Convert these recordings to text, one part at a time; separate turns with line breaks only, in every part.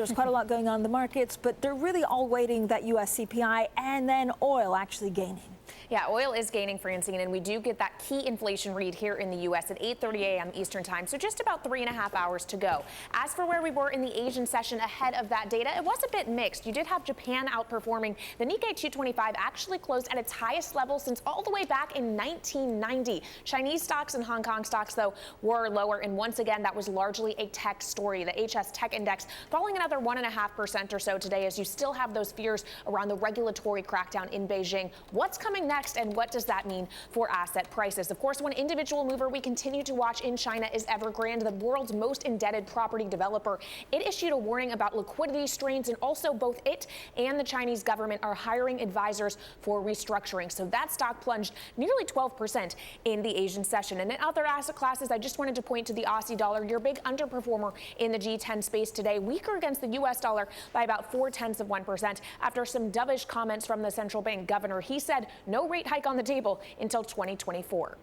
There's quite a lot going on in the markets, but they're really all waiting that U.S. CPI and then oil actually gaining.
Yeah, oil is gaining, Francine, and we do get that key inflation read here in the U.S. at 8:30 a.m. Eastern time, so just about 3.5 hours to go. As for where we were in the Asian session ahead of that data, it was a bit mixed. You did have Japan outperforming. The Nikkei 225 actually closed at its highest level since all the way back in 1990. Chinese stocks and Hong Kong stocks, though, were lower, and once again, that was largely a tech story. The HS Tech Index falling another 1.5% or so today as you still have those fears around the regulatory crackdown in Beijing. What's coming next? And what does that mean for asset prices? Of course, one individual mover we continue to watch in China is Evergrande, the world's most indebted property developer. It issued a warning about liquidity strains, and also both it and the Chinese government are hiring advisors for restructuring. So that stock plunged nearly 12% in the Asian session. And in other asset classes, I just wanted to point to the Aussie dollar, your big underperformer in the G10 space today, weaker against the U.S. dollar by about 0.4% after some dovish comments from the central bank governor. He said no rate hike on the table until 2024.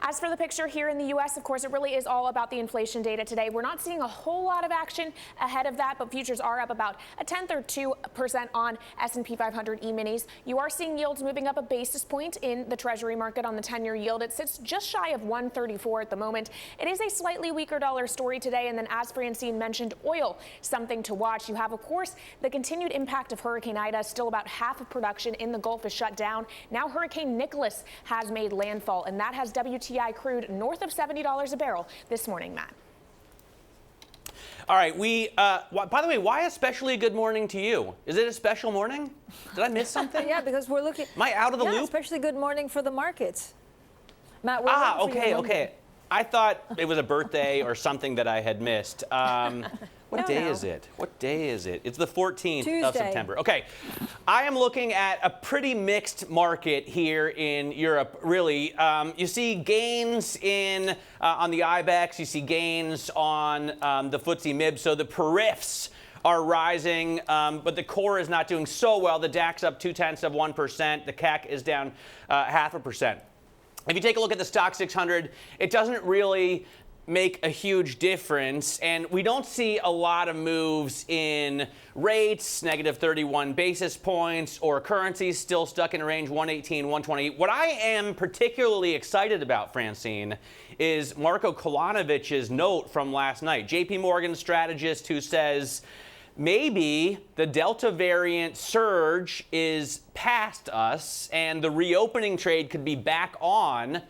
As for the picture here in the U.S., of course, it really is all about the inflation data today. We're not seeing a whole lot of action ahead of that, but futures are up about 1/10 or 2% on S&P 500 E-minis. You are seeing yields moving up a basis point in the Treasury market on the 10-year yield. It sits just shy of 134 at the moment. It is a slightly weaker dollar story today. And then, as Francine mentioned, oil, something to watch. You have, of course, the continued impact of Hurricane Ida. Still about half of production in the Gulf is shut down. Now Hurricane Nicholas has made landfall, and that has WTI crude north of $70 a barrel this morning, Matt.
All right, by the way, why especially good morning to you? Is it a special morning? Did I miss something?
Yeah, because we're looking.
Am I out of the loop?
Especially good morning for the markets. Matt, we're
okay. I thought it was a birthday or something that I had missed. What day is it? What day is it? It's the 14th
Tuesday.
of September. Okay, I am looking at a pretty mixed market here in Europe, really. You see gains on the IBEX. You see gains on the FTSE MIB. So the perifs are rising, but the core is not doing so well. The DAX up 0.2%. The CAC is down 0.5%. If you take a look at the Stock 600, it doesn't really make a huge difference, and we don't see a lot of moves in rates, negative 31 basis points, or currencies still stuck in a range 118, 120. What I am particularly excited about, Francine, is Marko Kolanovich's note from last night. JP Morgan strategist who says maybe the Delta variant surge is past us and the reopening trade could be back on.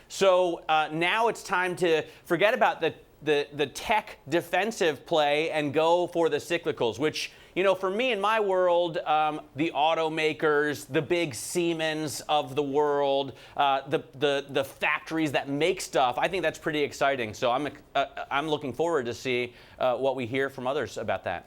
So now it's time to forget about the tech defensive play and go for the cyclicals, which, you know, for me in my world, the automakers, the big Siemens of the world, the factories that make stuff, I think that's pretty exciting. So I'm looking forward to see what we hear from others about that.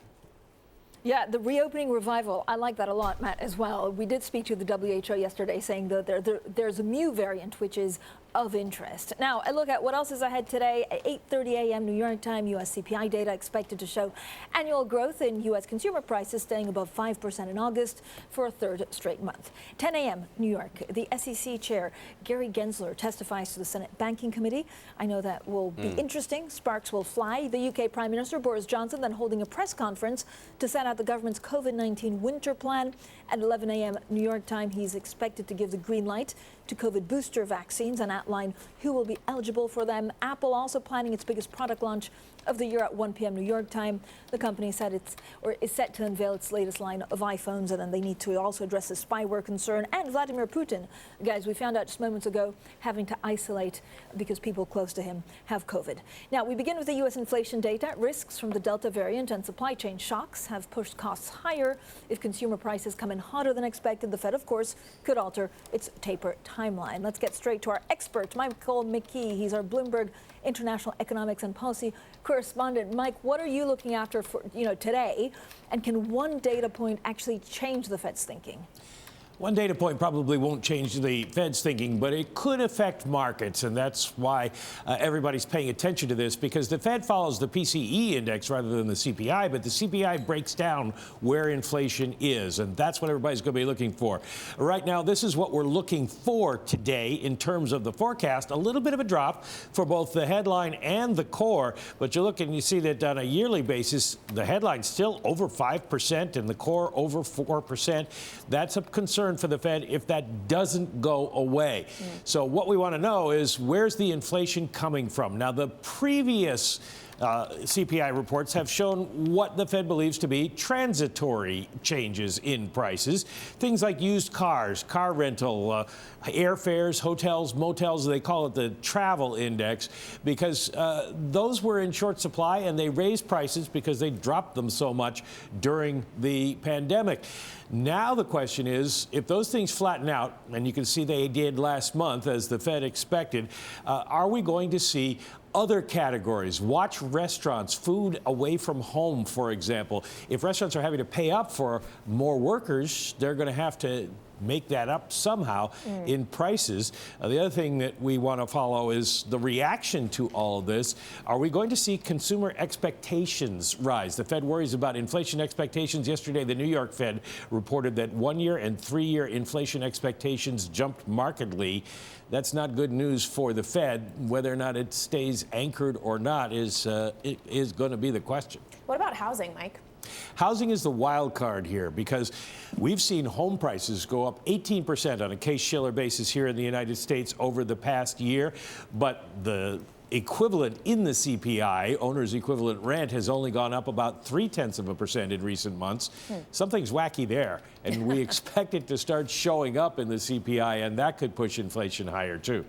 Yeah, the reopening revival, I like that a lot, Matt, as well. We did speak to the WHO yesterday saying that there's a Mu variant, which is of interest. Now, I look at what else is ahead today. At 8:30 a.m. New York time, U.S. CPI data expected to show annual growth in U.S. consumer prices staying above 5% in August for a third straight month. 10 a.m. New York, the SEC chair, Gary Gensler, testifies to the Senate Banking Committee. I know that will be interesting. Sparks will fly. The U.K. Prime Minister Boris Johnson then holding a press conference to set out the government's COVID-19 winter plan. At 11 a.m. New York time, he's expected to give the green light to COVID booster vaccines and outline who will be eligible for them. Apple also planning its biggest product launch of the year at 1 p.m. New York time. The company said is set to unveil its latest line of iPhones, and then they need to also address the spyware concern. And Vladimir Putin, guys, we found out just moments ago, having to isolate because people close to him have COVID. Now, we begin with the U.S. inflation data. Risks from the Delta variant and supply chain shocks have pushed costs higher. If consumer prices come in hotter than expected, the Fed, of course, could alter its taper timeline. Let's get straight to our expert, Michael McKee. He's our Bloomberg International Economics and Policy correspondent. Mike, what are you looking after for today? And can one data point actually change the Fed's thinking?
One data point probably won't change the Fed's thinking, but it could affect markets, and that's why everybody's paying attention to this, because the Fed follows the PCE index rather than the CPI, but the CPI breaks down where inflation is, and that's what everybody's going to be looking for. Right now, this is what we're looking for today in terms of the forecast. A little bit of a drop for both the headline and the core, but you look and you see that on a yearly basis, the headline's still over 5% and the core over 4%. That's a concern for the Fed if that doesn't go away. So what we want to know is, where's the inflation coming from? Now, the previous CPI reports have shown what the Fed believes to be transitory changes in prices. Things like used cars, car rental, airfares, hotels, motels. They call it the travel index, because those were in short supply, and they raised prices because they dropped them so much during the pandemic. Now the question is, if those things flatten out, and you can see they did last month as the Fed expected, are we going to see other categories? Watch restaurants, food away from home, for example. If restaurants are having to pay up for more workers, they're going to have to make that up somehow in prices. The other thing that we want to follow is the reaction to all of this. Are we going to see consumer expectations rise? The Fed worries about inflation expectations. Yesterday, the New York Fed reported that 1-year and 3-year inflation expectations jumped markedly. That's not good news for the Fed. Whether or not it stays anchored or not is going to be the question.
What about housing, Mike?
Housing is the wild card here, because we've seen home prices go up 18% on a Case-Shiller basis here in the United States over the past year, but the equivalent in the CPI, owner's equivalent rent, has only gone up about 0.3% in recent months. Something's wacky there, and we expect it to start showing up in the CPI, and that could push inflation higher too.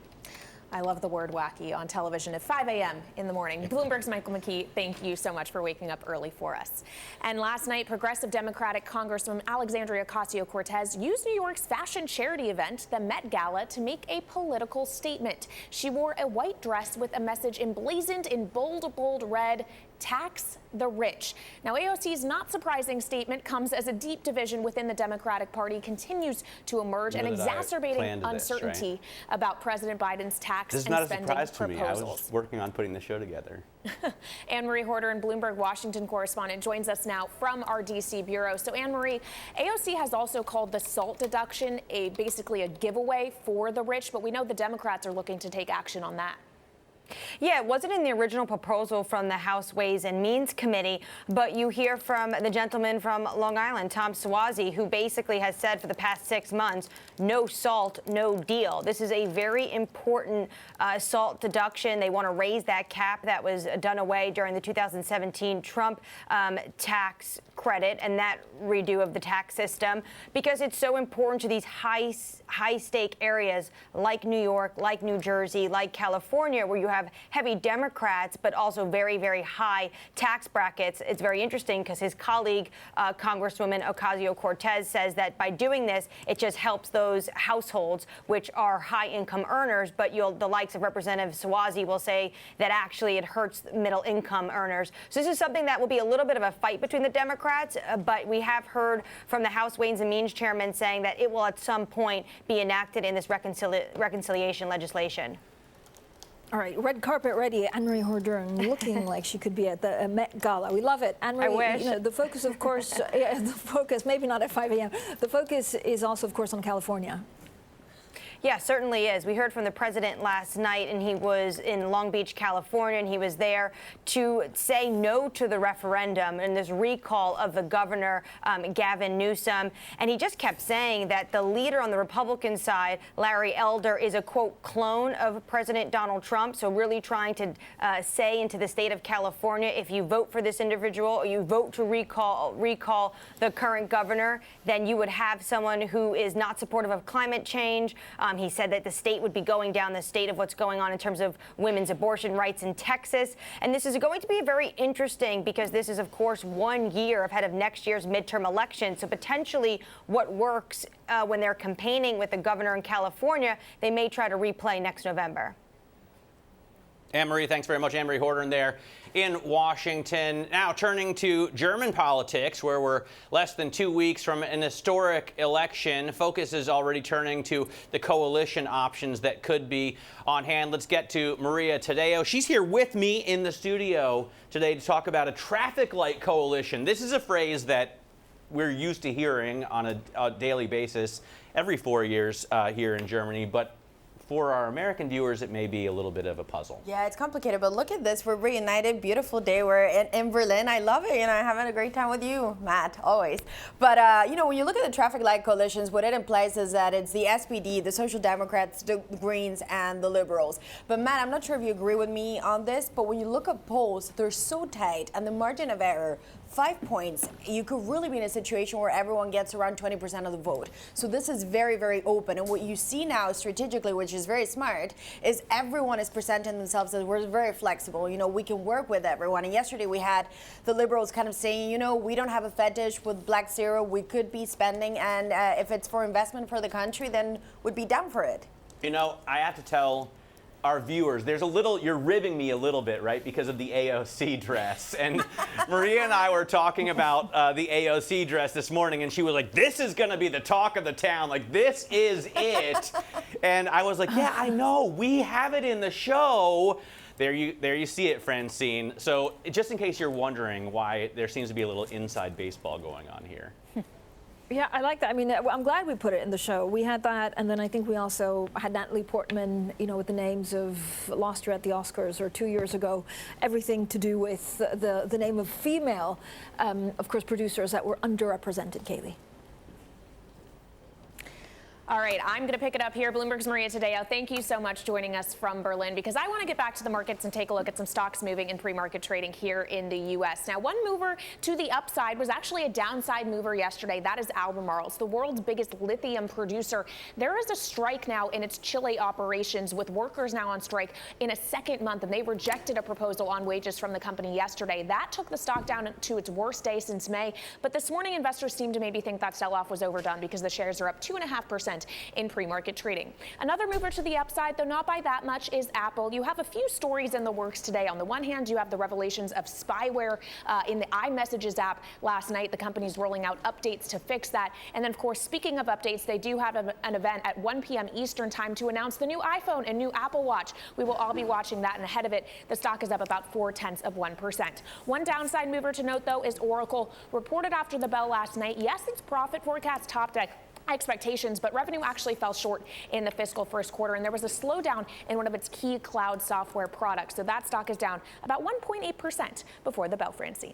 I love the word wacky on television at 5 a.m. in the morning. Bloomberg's Michael McKee, thank you so much for waking up early for us. And last night, progressive Democratic Congresswoman Alexandria Ocasio-Cortez used New York's fashion charity event, the Met Gala, to make a political statement. She wore a white dress with a message emblazoned in bold, bold red: tax the rich. Now, AOC's not surprising statement comes as a deep division within the Democratic Party continues to emerge, and exacerbating uncertainty about President Biden's tax and spending proposals. This is not a surprise to me. I was
working on putting the show together.
Anne-Marie Horder, and Bloomberg Washington correspondent, joins us now from our D.C. bureau. So, Anne-Marie, AOC has also called the SALT deduction basically a giveaway for the rich, but we know the Democrats are looking to take action on that.
Yeah, it wasn't in the original proposal from the House Ways and Means Committee, but you hear from the gentleman from Long Island, Tom Suozzi, who basically has said for the past 6 months, no SALT, no deal. This is a very important SALT deduction. They want to raise that cap that was done away during the 2017 Trump tax credit and that redo of the tax system, because it's so important to these high-stake areas like New York, like New Jersey, like California, where you have heavy Democrats, but also very, very high tax brackets. It's very interesting because his colleague, Congresswoman Ocasio-Cortez, says that by doing this, it just helps those households which are high-income earners. But the likes of Representative Suozzi will say that actually it hurts middle-income earners. So this is something that will be a little bit of a fight between the Democrats. But we have heard from the House Ways and Means chairman saying that it will at some point be enacted in this reconciliation legislation.
All right, red carpet ready, Anne-Marie Horder, looking like she could be at the Met Gala. We love it. Anne-Marie,
I wish.
You know, the focus, of course, the focus, maybe not at 5 a.m., the focus is also, of course, on California.
Yeah, certainly is. We heard from the president last night, and he was in Long Beach, California, and he was there to say no to the referendum and this recall of the governor, Gavin Newsom. And he just kept saying that the leader on the Republican side, Larry Elder, is a, quote, clone of President Donald Trump. So really trying to say into the state of California, if you vote for this individual or you vote to recall the current governor, then you would have someone who is not supportive of climate change. He said that the state would be going down the state of what's going on in terms of women's abortion rights in Texas. And this is going to be very interesting because this is, of course, 1 year ahead of next year's midterm election. So potentially what works when they're campaigning with the governor in California, they may try to replay next November.
Anne-Marie, thanks very much. Anne-Marie Horton there in Washington. Now turning to German politics, where we're less than 2 weeks from an historic election. Focus is already turning to the coalition options that could be on hand. Let's get to Maria Tadeo. She's here with me in the studio today to talk about a traffic light coalition. This is a phrase that we're used to hearing on a daily basis every 4 years here in Germany, but for our American viewers, it may be a little bit of a puzzle.
Yeah, it's complicated, but look at this. We're reunited. Beautiful day. We're in Berlin. I love it. Having a great time with you, Matt, always. But, when you look at the traffic light coalitions, what it implies is that it's the SPD, the Social Democrats, the Greens, and the Liberals. But, Matt, I'm not sure if you agree with me on this, but when you look at polls, they're so tight, and the margin of error, 5 points, you could really be in a situation where everyone gets around 20% of the vote. So this is very, very open. And what you see now strategically, which is very smart, is everyone is presenting themselves as we're very flexible. We can work with everyone. And yesterday we had the Liberals kind of saying, we don't have a fetish with Black Zero. We could be spending. And if it's for investment for the country, then we'd be down for it.
I have to tell our viewers, you're ribbing me a little bit, right, because of the AOC dress. And Maria and I were talking about the AOC dress this morning, and she was like, this is going to be the talk of the town. Like, this is it. And I was like, yeah, I know. We have it in the show. There you see it, Francine. So just in case you're wondering why there seems to be a little inside baseball going on here.
Yeah, I like that. I mean, I'm glad we put it in the show. We had that, and then I think we also had Natalie Portman, with the names of Lost Her at the Oscars or 2 years ago, everything to do with the name of female, of course, producers that were underrepresented, Kailey.
All right, I'm going to pick it up here. Bloomberg's Maria Tadeo. Thank you so much joining us from Berlin, because I want to get back to the markets and take a look at some stocks moving in pre-market trading here in the U.S. Now, one mover to the upside was actually a downside mover yesterday. That is Albemarle. It's the world's biggest lithium producer. There is a strike now in its Chile operations, with workers now on strike in a second month, and they rejected a proposal on wages from the company yesterday. That took the stock down to its worst day since May. But this morning, investors seem to maybe think that sell-off was overdone, because the shares are up 2.5% in pre-market trading. Another mover to the upside, though not by that much, is Apple. You have a few stories in the works today. On the one hand, you have the revelations of spyware in the iMessages app last night. The company's rolling out updates to fix that. And then, of course, speaking of updates, they do have an event at 1 p.m. Eastern time to announce the new iPhone and new Apple Watch. We will all be watching that, and ahead of it, the stock is up about 0.4%. One downside mover to note, though, is Oracle. Reported after the bell last night, yes, its profit forecast topped expectations, but revenue actually fell short in the fiscal first quarter, and there was a slowdown in one of its key cloud software products. So that stock is down about 1.8% before the bell, Francine.